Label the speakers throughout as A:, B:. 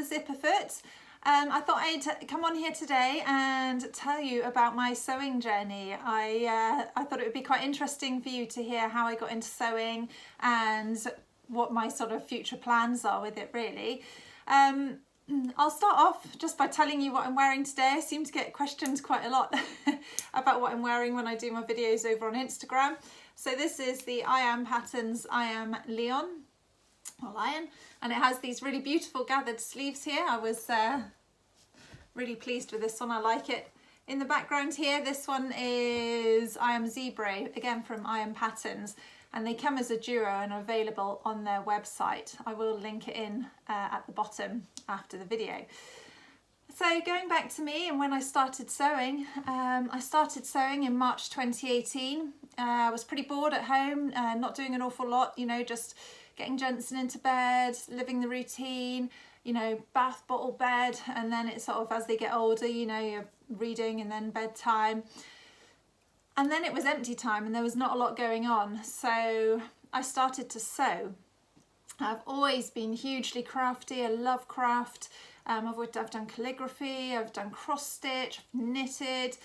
A: the Zipperfoot. I thought I'd come on here today and tell you about my sewing journey. I thought it would be quite interesting for you to hear how I got into sewing and what my sort of future plans are with it, really. I'll start off just by telling you what I'm wearing today. I seem to get questions quite a lot about what I'm wearing when I do my videos over on Instagram. So this is the I Am Patterns I Am Lion, and it has these really beautiful gathered sleeves here. I was really pleased with this one. I like it. In the background here, this one is I Am Zebra, again from I Am Patterns, and they come as a duo and are available on their website. I will link it in at the bottom after the video. So going back to me and when I started sewing in March 2018. I was pretty bored at home, not doing an awful lot, you know, just getting Jensen into bed, living the routine, you know, bath, bottle, bed, and then it's sort of as they get older, you know, you're reading and then bedtime. And then it was empty time and there was not a lot going on. So I started to sew. I've always been hugely crafty. I love craft. I've done calligraphy, I've done cross stitch, I've knitted,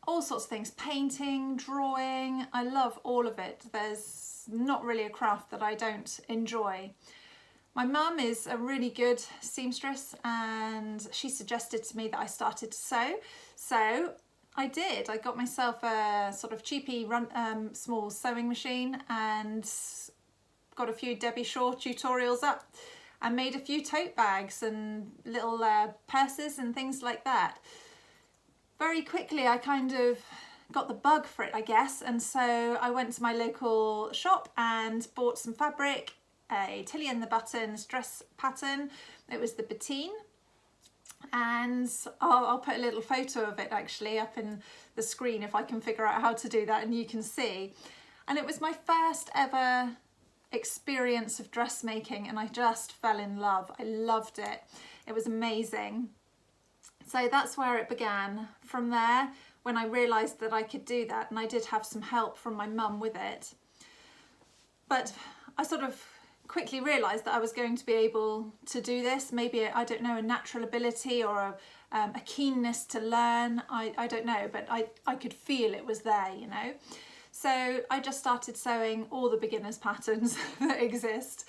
A: all sorts of things, painting, drawing. I love all of it. There's not really a craft that I don't enjoy. My mum is a really good seamstress and she suggested to me that I started to sew. So I did. I got myself a sort of cheapy small sewing machine and got a few Debbie Shaw tutorials up and made a few tote bags and little purses and things like that. Very quickly I kind of got the bug for it, I guess, and so I went to my local shop and bought some fabric, a Tilly and the Buttons dress pattern. It was the Bettine, and I'll put a little photo of it actually up in the screen if I can figure out how to do that and you can see. And it was my first ever experience of dressmaking and I just fell in love. I loved it. It was amazing. So that's where it began. From there, when I realised that I could do that, and I did have some help from my mum with it, but I sort of quickly realised that I was going to be able to do this. Maybe, I don't know, a natural ability or a keenness to learn. I don't know, but I could feel it was there, you know. So I just started sewing all the beginners patterns that exist.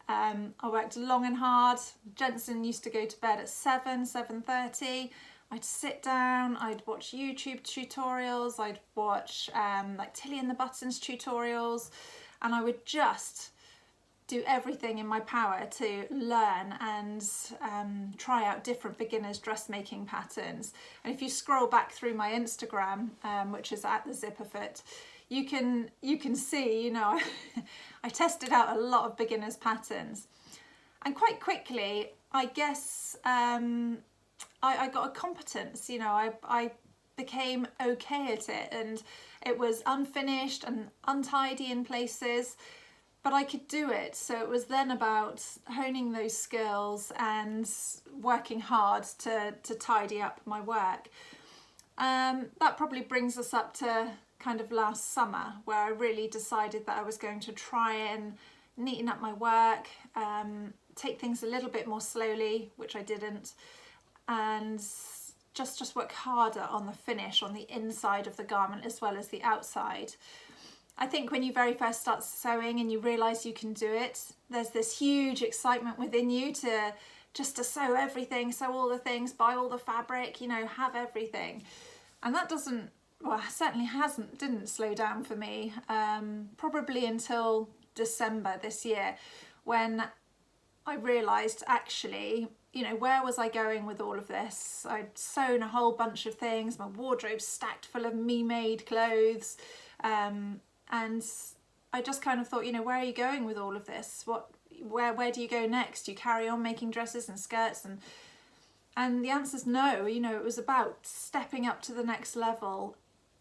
A: I worked long and hard. Jensen used to go to bed at 7:30. I'd sit down, I'd watch YouTube tutorials, I'd watch like Tilly and the Buttons tutorials, and I would just do everything in my power to learn and try out different beginners dressmaking patterns. And if you scroll back through my Instagram, which is at the Zipperfoot, you can see, you know, I tested out a lot of beginners patterns, and quite quickly I guess I got a competence, you know, I became okay at it, and it was unfinished and untidy in places, but I could do it. So it was then about honing those skills and working hard to tidy up my work. That probably brings us up to kind of last summer, where I really decided that I was going to try and neaten up my work, take things a little bit more slowly, which I didn't, and just work harder on the finish, on the inside of the garment as well as the outside. I think when you very first start sewing and you realise you can do it, there's this huge excitement within you to sew everything, sew all the things, buy all the fabric, you know, have everything. And that certainly didn't slow down for me, probably until December this year, when I realised actually, you know, where was I going with all of this? I'd sewn a whole bunch of things, my wardrobe's stacked full of me-made clothes, and I just kind of thought, you know, where are you going with all of this? Where do you go next? Do you carry on making dresses and skirts? And the answer's no. You know, it was about stepping up to the next level,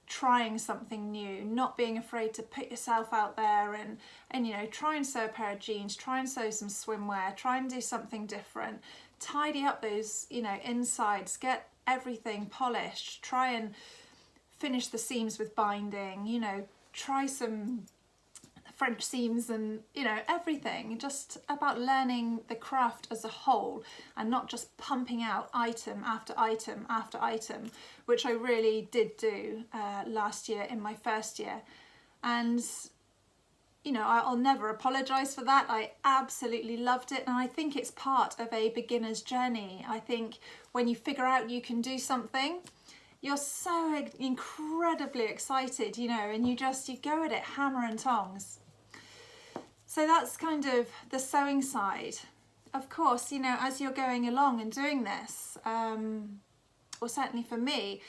A: trying something new, not being afraid to put yourself out there and you know, try and sew a pair of jeans, try and sew some swimwear, try and do something different, tidy up those, you know, insides, get everything polished, try and finish the seams with binding, you know, try some French seams and, you know, everything, just about learning the craft as a whole and not just pumping out item after item after item, which I really did do last year in my first year. And, you know, I'll never apologise for that. I absolutely loved it, and I think it's part of a beginner's journey. I think when you figure out you can do something, you're so incredibly excited, you know, and you go at it hammer and tongs. So that's kind of the sewing side. Of course, you know, as you're going along and doing this, or certainly for me,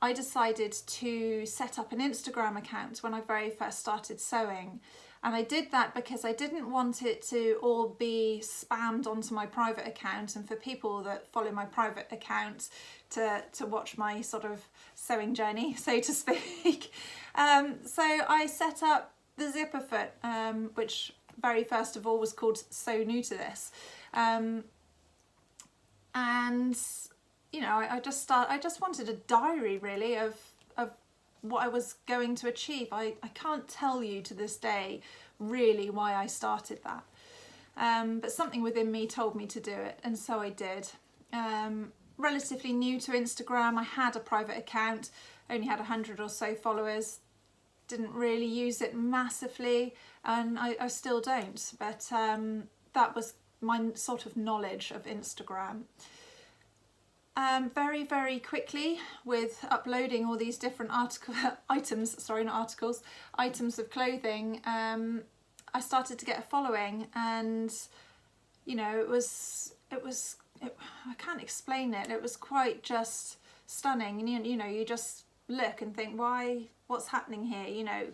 A: I decided to set up an Instagram account when I very first started sewing. And I did that because I didn't want it to all be spammed onto my private account, and for people that follow my private account to watch my sort of sewing journey, so to speak. So I set up the Zipperfoot, which very first of all was called So New to This. And, you know, I just wanted a diary really of what I was going to achieve. I can't tell you to this day really why I started that, but something within me told me to do it, and so I did. Relatively new to Instagram, I had a private account, only had 100 or so followers, didn't really use it massively, and I still don't, but that was my sort of knowledge of Instagram. Very, very quickly, with uploading all these different items of clothing, I started to get a following, and, you know, I can't explain it. It was quite just stunning. And you know, you just look and think, what's happening here? You know,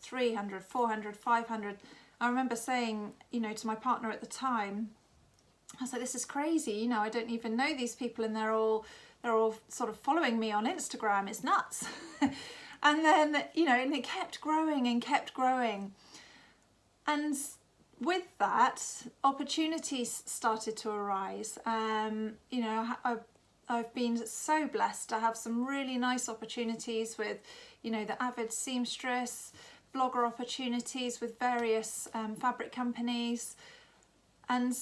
A: 300, 400, 500. I remember saying, you know, to my partner at the time, I was like, this is crazy, you know, I don't even know these people, and they're all sort of following me on Instagram. It's nuts. And then, you know, and it kept growing and kept growing. And with that, opportunities started to arise. You know, I've been so blessed to have some really nice opportunities with, you know, the avid seamstress, blogger opportunities with various fabric companies. And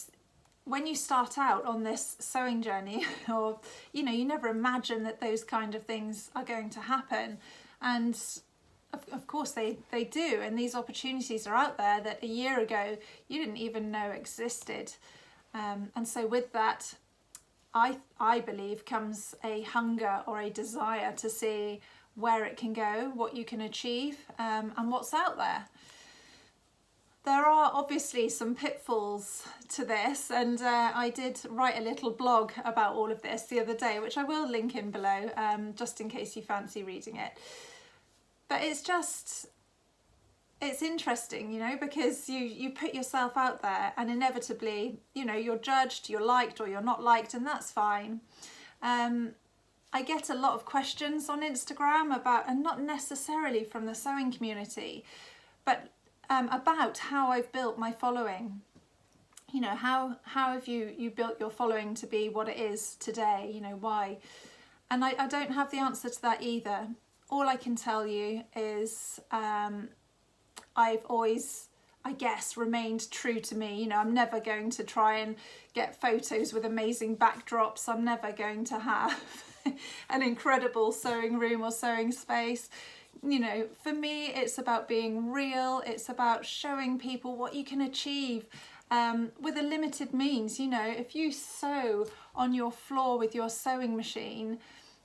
A: when you start out on this sewing journey, or, you know, you never imagine that those kind of things are going to happen. And of course they do. And these opportunities are out there that a year ago you didn't even know existed. And so with that, I believe comes a hunger or a desire to see where it can go, what you can achieve, and what's out there. There are obviously some pitfalls to this, and I did write a little blog about all of this the other day, which I will link in below, just in case you fancy reading it. But it's interesting, you know, because you put yourself out there, and inevitably, you know, you're judged, you're liked or you're not liked, and that's fine. I get a lot of questions on Instagram about, and not necessarily from the sewing community, but about how I've built my following. You know, how have you built your following to be what it is today? You know, why? And I don't have the answer to that either. All I can tell you is I've always, I guess, remained true to me. You know, I'm never going to try and get photos with amazing backdrops. I'm never going to have an incredible sewing room or sewing space. You know, for me, it's about being real. It's about showing people what you can achieve with a limited means. You know, if you sew on your floor with your sewing machine,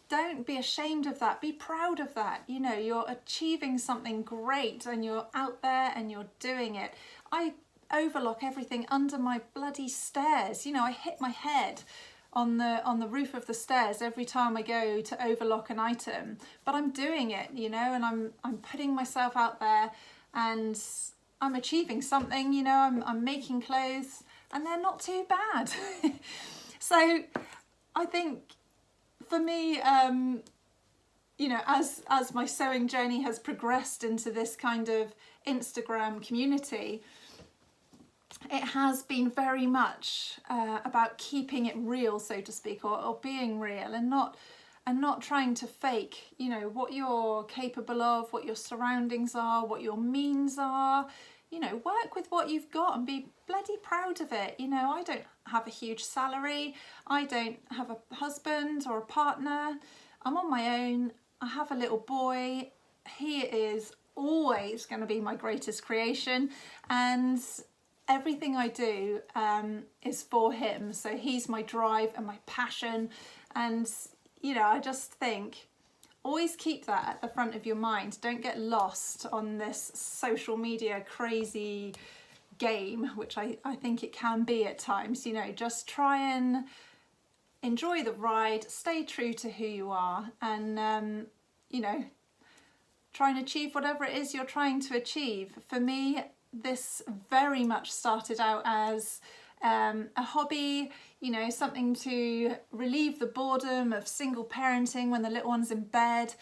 A: don't be ashamed of that. Be proud of that. You know, you're achieving something great and you're out there and you're doing it. I overlock everything under my bloody stairs. You know, I hit my head on the roof of the stairs every time I go to overlock an item, but I'm doing it, you know, and I'm putting myself out there, and I'm achieving something, you know. I'm making clothes, and they're not too bad. So I think for me, you know, as my sewing journey has progressed into this kind of Instagram community, it has been very much about keeping it real, so to speak, or being real, and not trying to fake, you know, what you're capable of, what your surroundings are, what your means are. you know, work with what you've got and be bloody proud of it. You know, I don't have a huge salary. I don't have a husband or a partner. I'm on my own. I have a little boy. He is always going to be my greatest creation, and everything I do is for him. So he's my drive and my passion. And, you know, I just think, always keep that at the front of your mind. Don't get lost on this social media crazy game, which I think it can be at times. You know, just try and enjoy the ride, stay true to who you are, and, you know, try and achieve whatever it is you're trying to achieve. For me, this very much started out as a hobby, you know, something to relieve the boredom of single parenting when the little one's in bed,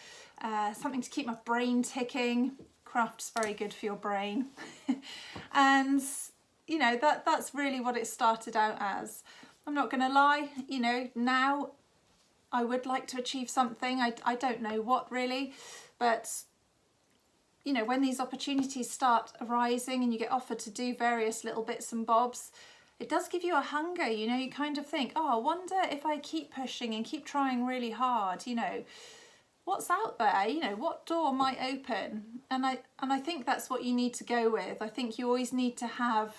A: something to keep my brain ticking. Craft's very good for your brain. And, you know, that's really what it started out as. I'm not going to lie, you know, now I would like to achieve something. I don't know what really, but you know, when these opportunities start arising and you get offered to do various little bits and bobs, it does give you a hunger. You know, you kind of think, oh, I wonder if I keep pushing and keep trying really hard, you know, what's out there, you know, what door might open. And I think that's what you need to go with. I think you always need to have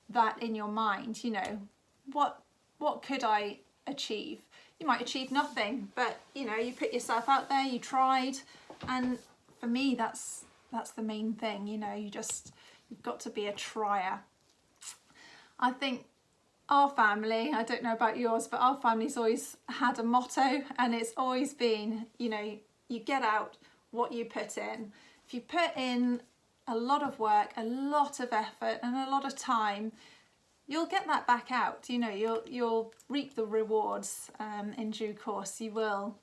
A: that in your mind, you know, what could I achieve? You might achieve nothing, but you know, you put yourself out there, you tried, and for me, that's the main thing. You know, you've got to be a trier. I think our family, I don't know about yours, but our family's always had a motto, and it's always been, you know, you get out what you put in. If you put in a lot of work, a lot of effort, and a lot of time, you'll get that back out. You know, you'll reap the rewards in due course. You will.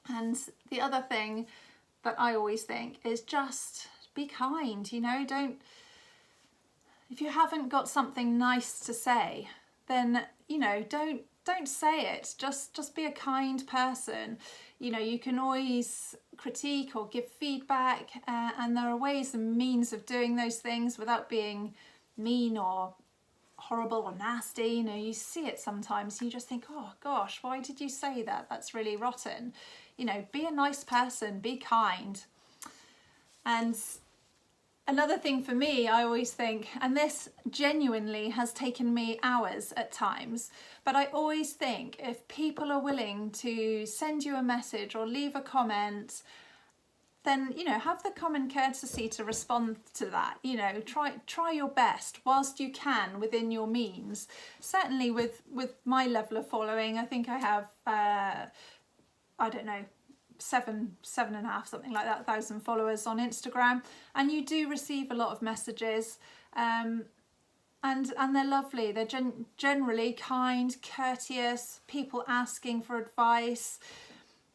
A: And the other thing that I always think is just be kind. You know, if you haven't got something nice to say, then, you know, don't say it. Just be a kind person. You know, you can always critique or give feedback, and there are ways and means of doing those things without being mean or horrible or nasty. You know, you see it sometimes, you just think, oh gosh, why did you say that? That's really rotten. You know, be a nice person, be kind. And another thing for me, I always think, and this genuinely has taken me hours at times, but I always think if people are willing to send you a message or leave a comment, then, you know, have the common courtesy to respond to that. You know, try your best whilst you can within your means. Certainly with my level of following, I think I have, I don't know, 7.5, something like that, 1,000 followers on Instagram, and you do receive a lot of messages, and they're lovely. They're generally kind, courteous, people asking for advice,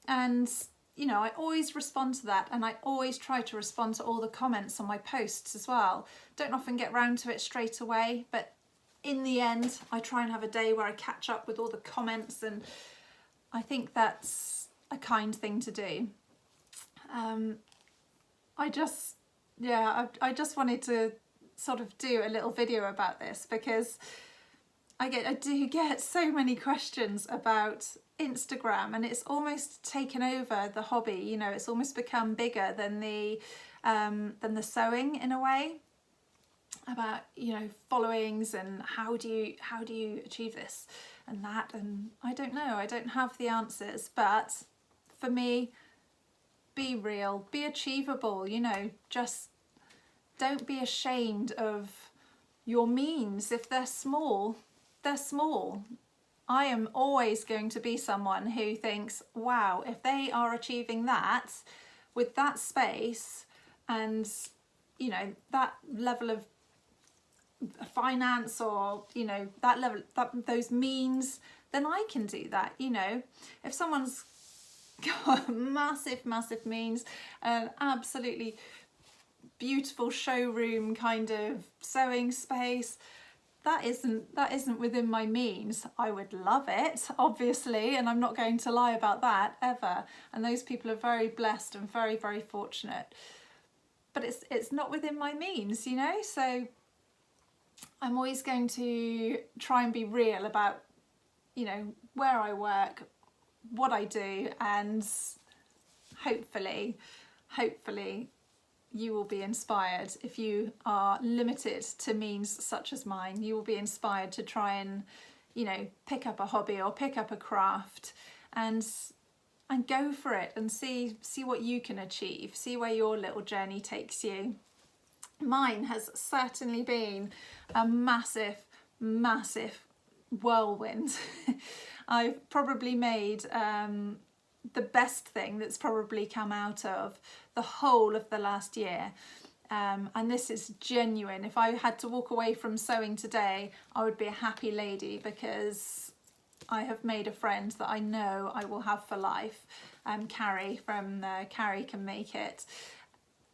A: and you know, I always respond to that, and I always try to respond to all the comments on my posts as well. Don't often get round to it straight away, but in the end I try and have a day where I catch up with all the comments, and I think that's a kind thing to do. I just wanted to sort of do a little video about this because I do get so many questions about Instagram, and it's almost taken over the hobby. You know, it's almost become bigger than the sewing in a way, about, you know, followings and how do you achieve this and that, and I don't know, I don't have the answers, but for me, be real, be achievable, you know, just don't be ashamed of your means. If they're small, they're small. I am always going to be someone who thinks, wow, if they are achieving that with that space and, you know, that level of finance, or, you know, that level, those means, then I can do that. You know, if someone's got massive means, an absolutely beautiful showroom kind of sewing space, that isn't within my means. I would love it, obviously, and I'm not going to lie about that ever, and those people are very blessed and very fortunate. But but it's not within my means, you know, so I'm always going to try and be real about, you know, where I work, what I do, and hopefully you will be inspired. If you are limited to means such as mine, you will be inspired to try and, you know, pick up a hobby or pick up a craft and go for it and see what you can achieve, see where your little journey takes you. Mine has certainly been a massive whirlwind. I've probably made the best thing that's probably come out of the whole of the last year. And this is genuine. If I had to walk away from sewing today, I would be a happy lady, because I have made a friend that I know I will have for life. Carrie from Carrie Can Make It.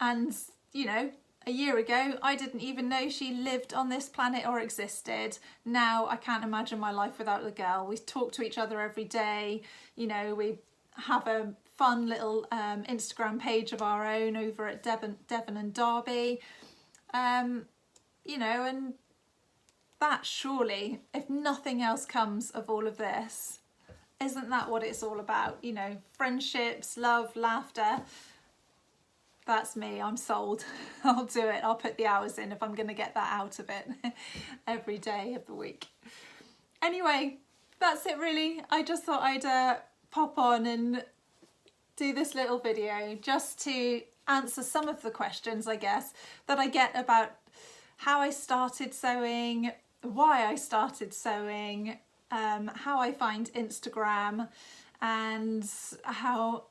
A: And, you know, a year ago, I didn't even know she lived on this planet or existed. Now I can't imagine my life without the girl. We talk to each other every day. You know, we have a fun little Instagram page of our own over at Devon and Derby. You know, and that surely, if nothing else comes of all of this, isn't that what it's all about? You know, friendships, love, laughter. That's me, I'm sold. I'll do it, I'll put the hours in if I'm going to get that out of it every day of the week. Anyway, that's it really. I just thought I'd pop on and do this little video just to answer some of the questions, I guess, that I get about how I started sewing, why I started sewing, how I find Instagram, and how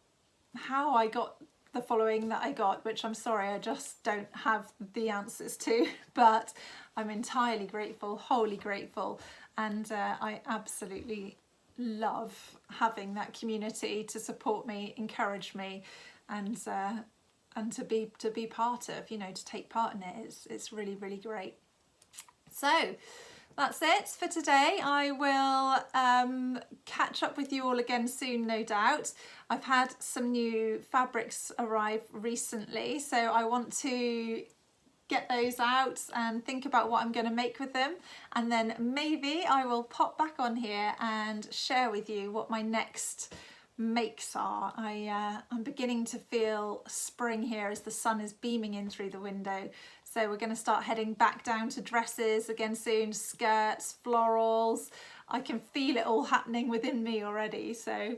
A: I got the following that I got, which I'm sorry I just don't have the answers to, but I'm entirely grateful, wholly grateful, and I absolutely love having that community to support me, encourage me, and to be part of, you know, to take part in it. It's really, really great. So that's it for today. I will catch up with you all again soon, no doubt. I've had some new fabrics arrive recently, so I want to get those out and think about what I'm going to make with them, and then maybe I will pop back on here and share with you what my next makes are. I'm beginning to feel spring here as the sun is beaming in through the window. So we're going to start heading back down to dresses again soon, skirts, florals. I can feel it all happening within me already. So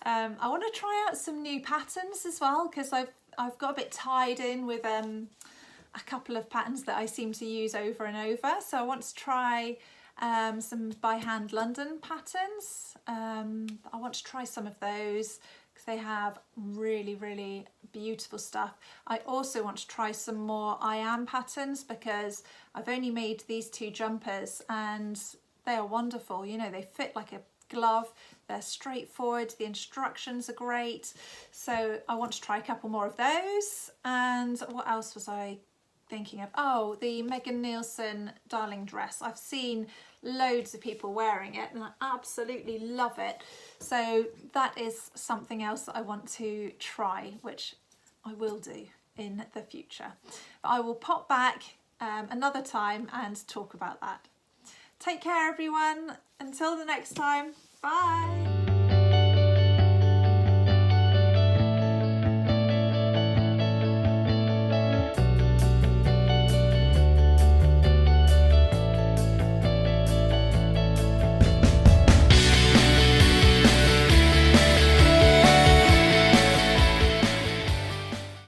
A: I want to try out some new patterns as well, because I've got a bit tied in with a couple of patterns that I seem to use over and over. So I want to try some by hand London patterns. I want to try some of those because they have really, really beautiful stuff. I also want to try some more I am patterns, because I've only made these two jumpers and they are wonderful. You know, they fit like a glove, they're straightforward, the instructions are great. So I want to try a couple more of those. And what else was I thinking of? Oh, the Megan Nielsen darling dress. I've seen loads of people wearing it and I absolutely love it. So that is something else that I want to try, which I will do in the future. But I will pop back another time and talk about that. Take care everyone. Until the next time. Bye.